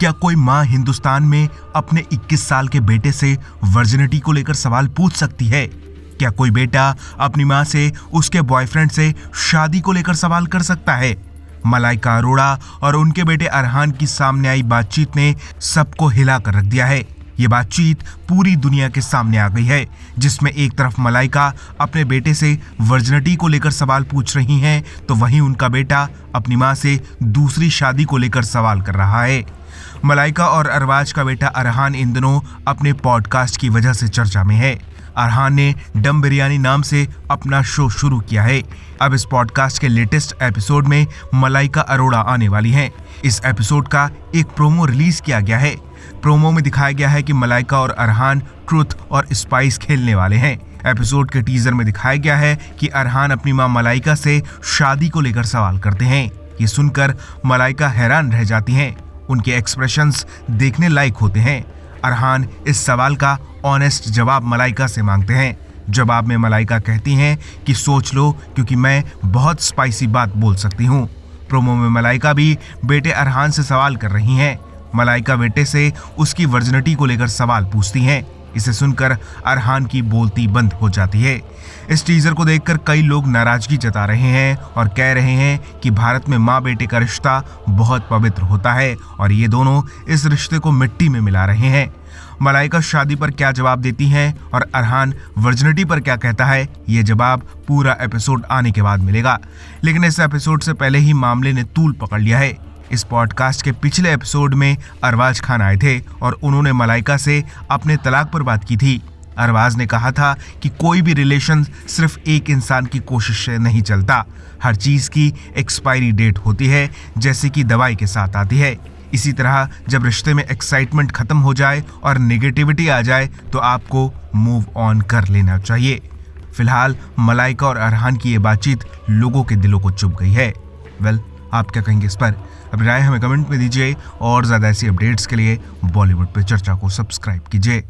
क्या कोई माँ हिंदुस्तान में अपने 21 साल के बेटे से वर्जिनिटी को लेकर सवाल पूछ सकती है? क्या कोई बेटा अपनी माँ से उसके बॉयफ्रेंड से शादी को लेकर सवाल कर सकता है? मलाइका अरोड़ा और उनके बेटे अरहान की सामने आई बातचीत ने सबको हिला कर रख दिया है। ये बातचीत पूरी दुनिया के सामने आ गई है, जिसमें एक तरफ मलाइका अपने बेटे से वर्जिनिटी को लेकर सवाल पूछ रही हैं, तो वहीं उनका बेटा अपनी मां से दूसरी शादी को लेकर सवाल कर रहा है। मलाइका और अरबाज का बेटा अरहान इन दिनों अपने पॉडकास्ट की वजह से चर्चा में है। अरहान ने डम बिरयानी नाम से अपना शो शुरू किया है। अब इस पॉडकास्ट के लेटेस्ट एपिसोड में मलाइका अरोड़ा आने वाली हैं। इस एपिसोड का एक प्रोमो रिलीज किया गया है। प्रोमो में दिखाया गया है कि मलाइका और अरहान ट्रुथ और स्पाइस खेलने वाले हैं। एपिसोड के टीजर में दिखाया गया है कि अरहान अपनी मां मलाइका से शादी को लेकर सवाल करते हैं। ये सुनकर मलाइका हैरान रह जाती हैं। उनके एक्सप्रेशंस देखने लायक होते हैं। अरहान इस सवाल का ऑनेस्ट जवाब मलाइका से मांगते हैं। जवाब में मलाइका कहती हैं कि सोच लो, क्योंकि मैं बहुत स्पाइसी बात बोल सकती हूँ। प्रोमो में मलाइका भी बेटे अरहान से सवाल कर रही हैं। मलाइका बेटे से उसकी वर्जिनिटी को लेकर सवाल पूछती हैं। इसे सुनकर अरहान की बोलती बंद हो जाती है। इस टीजर को देखकर कई लोग नाराजगी जता रहे हैं और कह रहे हैं कि भारत में माँ बेटे का रिश्ता बहुत पवित्र होता है और ये दोनों इस रिश्ते को मिट्टी में मिला रहे हैं। मलाइका शादी पर क्या जवाब देती हैं और अरहान वर्जिनिटी पर क्या कहता है, ये जवाब पूरा एपिसोड आने के बाद मिलेगा। लेकिन इस एपिसोड से पहले ही मामले ने तूल पकड़ लिया है। इस पॉडकास्ट के पिछले एपिसोड में अरबाज खान आए थे और उन्होंने मलाइका से अपने तलाक पर बात की थी। अरबाज ने कहा था कि कोई भी रिलेशन सिर्फ एक इंसान की कोशिश से नहीं चलता। हर चीज की एक्सपायरी डेट होती है, जैसे कि दवाई के साथ आती है। इसी तरह जब रिश्ते में एक्साइटमेंट खत्म हो जाए और नेगेटिविटी आ जाए तो आपको मूव ऑन कर लेना चाहिए। फिलहाल मलाइका और अरहान की ये बातचीत लोगों के दिलों को चुभ गई है। आप क्या कहेंगे इस पर? अपनी राय हमें कमेंट में दीजिए और ज़्यादा ऐसी अपडेट्स के लिए बॉलीवुड पे चर्चा को सब्सक्राइब कीजिए।